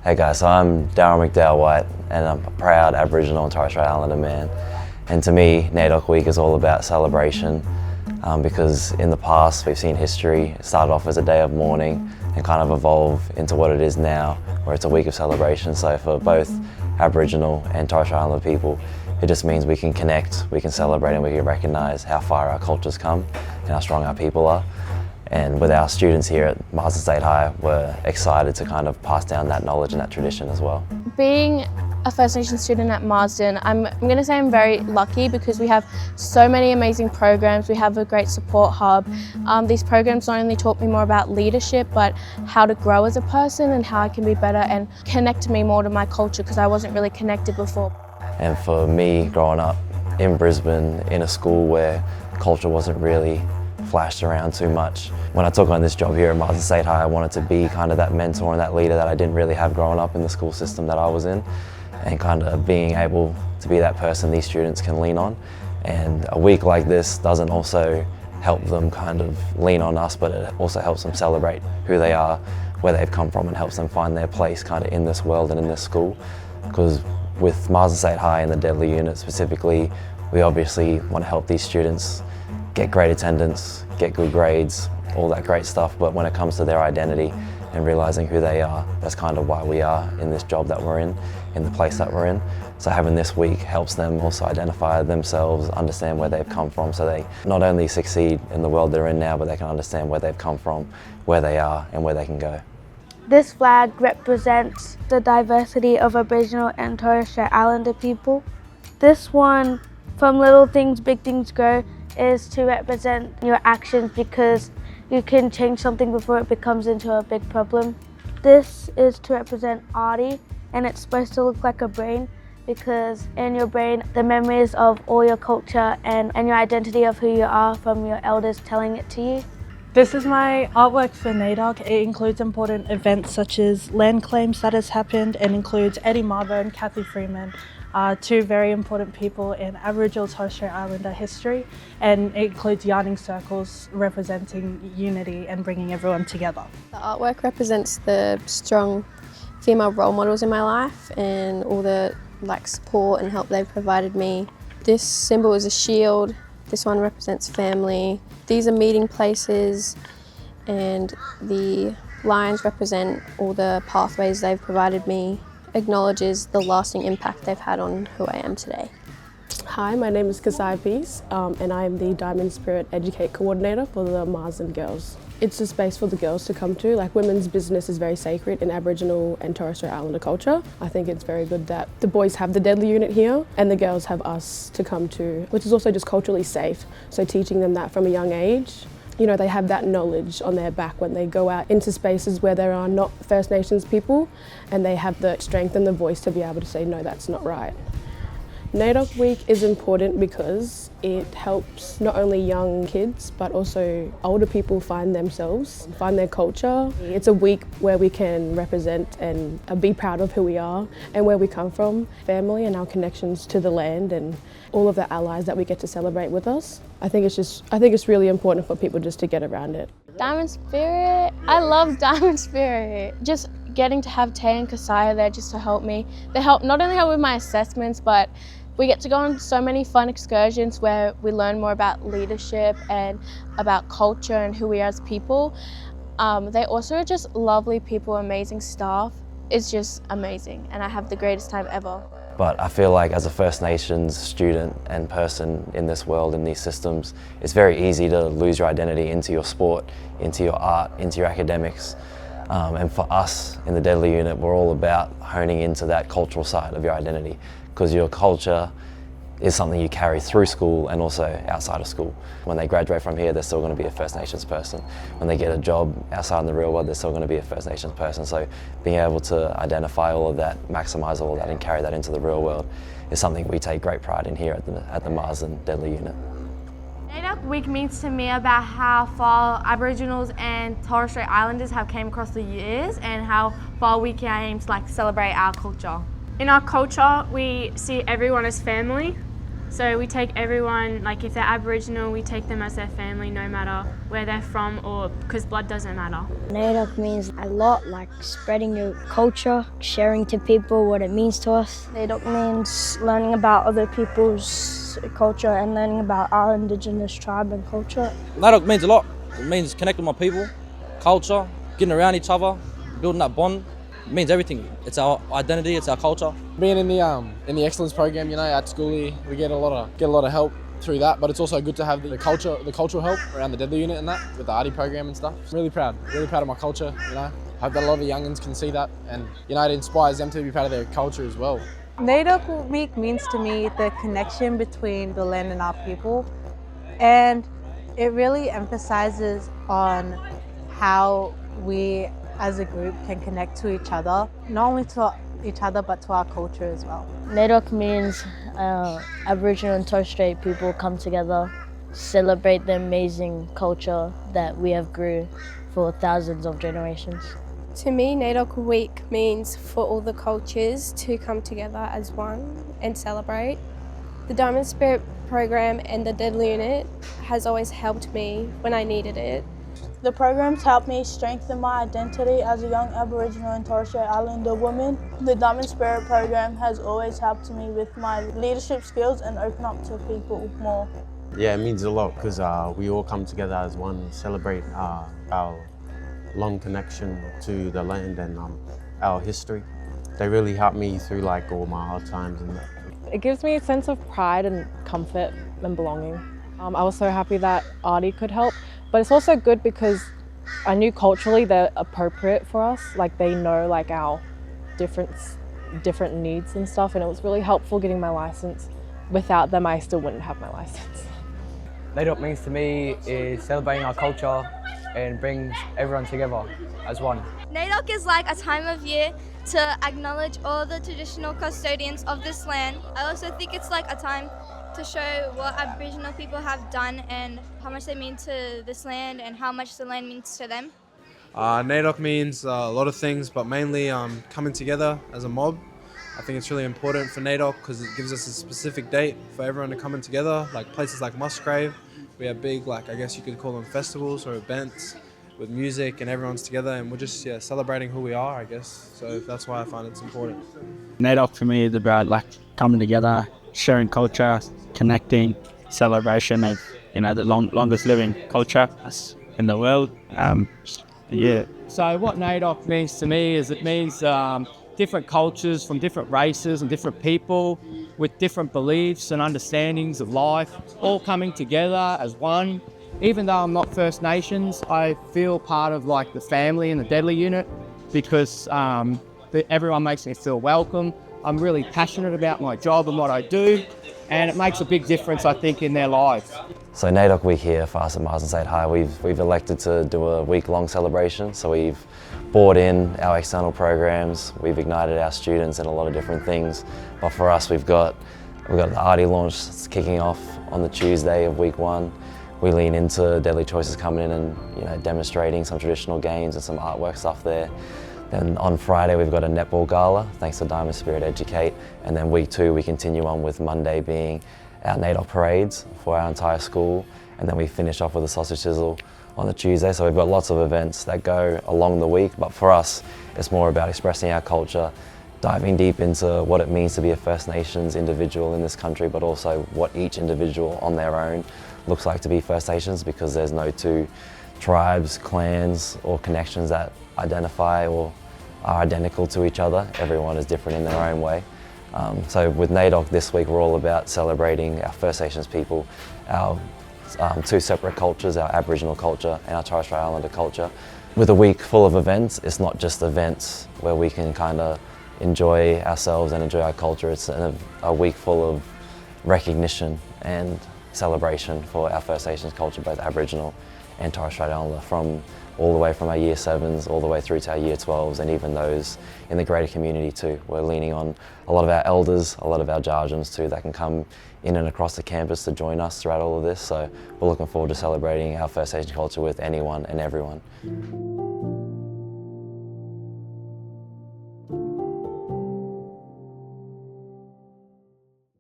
Hey guys, so I'm Darryl McDowell White and I'm a proud Aboriginal and Torres Strait Islander man. And to me, NAIDOC Week is all about celebration because in the past we've seen history. It started off as a day of mourning and kind of evolve into what it is now, where it's a week of celebration. So for both Aboriginal and Torres Strait Islander people, it just means we can connect, we can celebrate and we can recognise how far our culture's come and how strong our people are. And with our students here at Marsden State High, we're excited to kind of pass down that knowledge and that tradition as well. Being a First Nation student at Marsden, I'm going to say I'm very lucky because we have so many amazing programs. We have a great support hub. These programs not only taught me more about leadership, but how to grow as a person and how I can be better and connect me more to my culture because I wasn't really connected before. And for me, growing up in Brisbane, in a school where culture wasn't really flashed around too much. When I took on this job here at Marsden State High, I wanted to be kind of that mentor and that leader that I didn't really have growing up in the school system that I was in, and kind of being able to be that person these students can lean on. And a week like this doesn't also help them kind of lean on us, but it also helps them celebrate who they are, where they've come from, and helps them find their place kind of in this world and in this school. Because with Marsden State High and the Deadly Unit specifically, we obviously want to help these students get great attendance, get good grades, all that great stuff, but when it comes to their identity and realising who they are, that's kind of why we are in this job that we're in the place that we're in. So having this week helps them also identify themselves, understand where they've come from, so they not only succeed in the world they're in now, but they can understand where they've come from, where they are and where they can go. This flag represents the diversity of Aboriginal and Torres Strait Islander people. This one, from little things, big things grow, is to represent your actions because you can change something before it becomes into a big problem. This is to represent Artie, and it's supposed to look like a brain because in your brain the memories of all your culture and your identity of who you are from your elders telling it to you. This is my artwork for NAIDOC. It includes important events such as land claims that has happened and includes Eddie Marvo and Kathy Freeman, two very important people in Aboriginal Torres Strait Islander history, and it includes yarning circles representing unity and bringing everyone together. The artwork represents the strong female role models in my life and all the support and help they've provided me. This symbol is a shield. This one represents family. These are meeting places, and the lines represent all the pathways they've provided me. Acknowledges the lasting impact they've had on who I am today. Hi, my name is Kasai Peace and I am the Diamond Spirit Educate Coordinator for the Marsden Girls. It's a space for the girls to come to. Women's business is very sacred in Aboriginal and Torres Strait Islander culture. I think it's very good that the boys have the Deadly Unit here and the girls have us to come to, which is also just culturally safe. So teaching them that from a young age, you know, they have that knowledge on their back when they go out into spaces where there are not First Nations people, and they have the strength and the voice to be able to say, no, that's not right. NAIDOC Week is important because it helps not only young kids but also older people find themselves, find their culture. It's a week where we can represent and be proud of who we are and where we come from, family and our connections to the land and all of the allies that we get to celebrate with us. I think it's really important for people just to get around it. Diamond Spirit, I love Diamond Spirit. Just getting to have Tay and Kasaya there just to help me. They not only help with my assessments, but we get to go on so many fun excursions where we learn more about leadership and about culture and who we are as people. They also are just lovely people, amazing staff. It's just amazing and I have the greatest time ever. But I feel like as a First Nations student and person in this world, in these systems, it's very easy to lose your identity into your sport, into your art, into your academics. And for us in the Deadly Unit, we're all about honing into that cultural side of your identity, because your culture is something you carry through school and also outside of school. When they graduate from here, they're still going to be a First Nations person. When they get a job outside in the real world, they're still going to be a First Nations person. So being able to identify all of that, maximise all of that and carry that into the real world is something we take great pride in here at the Marsden Deadly Unit. NAIDOC Week means to me about how far Aboriginals and Torres Strait Islanders have came across the years and how far we came to celebrate our culture. In our culture, we see everyone as family. So we take everyone, like if they're Aboriginal, we take them as their family no matter where they're from, or because blood doesn't matter. NAIDOC means a lot, like spreading your culture, sharing to people what it means to us. NAIDOC means learning about other people's culture and learning about our Indigenous tribe and culture. NAIDOC means a lot. It means connecting with my people, culture, getting around each other, building that bond. It means everything. It's our identity, it's our culture. Being in the excellence program, at school here, we get a lot of help through that. But it's also good to have the cultural help around the deadly unit and that with the arty program and stuff. I'm really proud of my culture. I hope that a lot of youngins can see that, and it inspires them to be proud of their culture as well. NAIDOC Week means to me the connection between the land and our people, and it really emphasizes on how we as a group can connect to each other, not only to each other but to our culture as well. NAIDOC means Aboriginal and Torres Strait people come together, celebrate the amazing culture that we have grew for thousands of generations. To me, NAIDOC Week means for all the cultures to come together as one and celebrate. The Diamond Spirit program and the Deadly Unit has always helped me when I needed it. The programs helped me strengthen my identity as a young Aboriginal and Torres Strait Islander woman. The Diamond Spirit program has always helped me with my leadership skills and open up to people more. Yeah, it means a lot because we all come together as one, celebrate our long connection to the land and our history. They really helped me through all my hard times and that. It gives me a sense of pride and comfort and belonging. I was so happy that Artie could help, but it's also good because I knew culturally they're appropriate for us. They know our different needs and stuff, and it was really helpful getting my license. Without them, I still wouldn't have my license. NAIDOC means to me is celebrating our culture and brings everyone together as one. NAIDOC is like a time of year to acknowledge all the traditional custodians of this land. I also think it's like a time to show what Aboriginal people have done and how much they mean to this land and how much the land means to them. NAIDOC means a lot of things, but mainly coming together as a mob. I think it's really important for NAIDOC because it gives us a specific date for everyone to come in together, like places like Musgrave. We have big, I guess you could call them festivals or events with music and everyone's together, and we're just celebrating who we are, I guess. So that's why I find it's important. NAIDOC for me is about coming together, sharing culture, connecting, celebration of the longest living culture in the world. So what NAIDOC means to me is it means different cultures from different races and different people with different beliefs and understandings of life, all coming together as one. Even though I'm not First Nations, I feel part of the family and the Deadly Unit because everyone makes me feel welcome. I'm really passionate about my job and what I do, and it makes a big difference, I think, in their lives. So NAIDOC Week here for us at Marsden State High, we've elected to do a week-long celebration. So we've brought in our external programs, we've ignited our students in a lot of different things. But for us, we've got the Artie launch kicking off on the Tuesday of week 1. We lean into Deadly Choices coming in and demonstrating some traditional games and some artwork stuff there. Then on Friday we've got a netball gala, thanks to Diamond Spirit Educate. And then week 2 we continue on with Monday being our NAIDOC parades for our entire school. And then we finish off with a sausage sizzle on the Tuesday. So we've got lots of events that go along the week, but for us it's more about expressing our culture, diving deep into what it means to be a First Nations individual in this country, but also what each individual on their own looks like to be First Nations, because there's no two tribes, clans or connections that identify or are identical to each other. Everyone is different in their own way. So with NAIDOC this week we're all about celebrating our First Nations people, our 2 separate cultures, our Aboriginal culture and our Torres Strait Islander culture. With a week full of events, it's not just events where we can kind of enjoy ourselves and enjoy our culture, it's a week full of recognition and celebration for our First Nations culture, both Aboriginal and Torres Strait Islander, from all the way from our Year 7s all the way through to our Year 12s and even those in the greater community too. We're leaning on a lot of our elders, a lot of our Jarjums too, that can come in and across the campus to join us throughout all of this. So we're looking forward to celebrating our First Nations culture with anyone and everyone.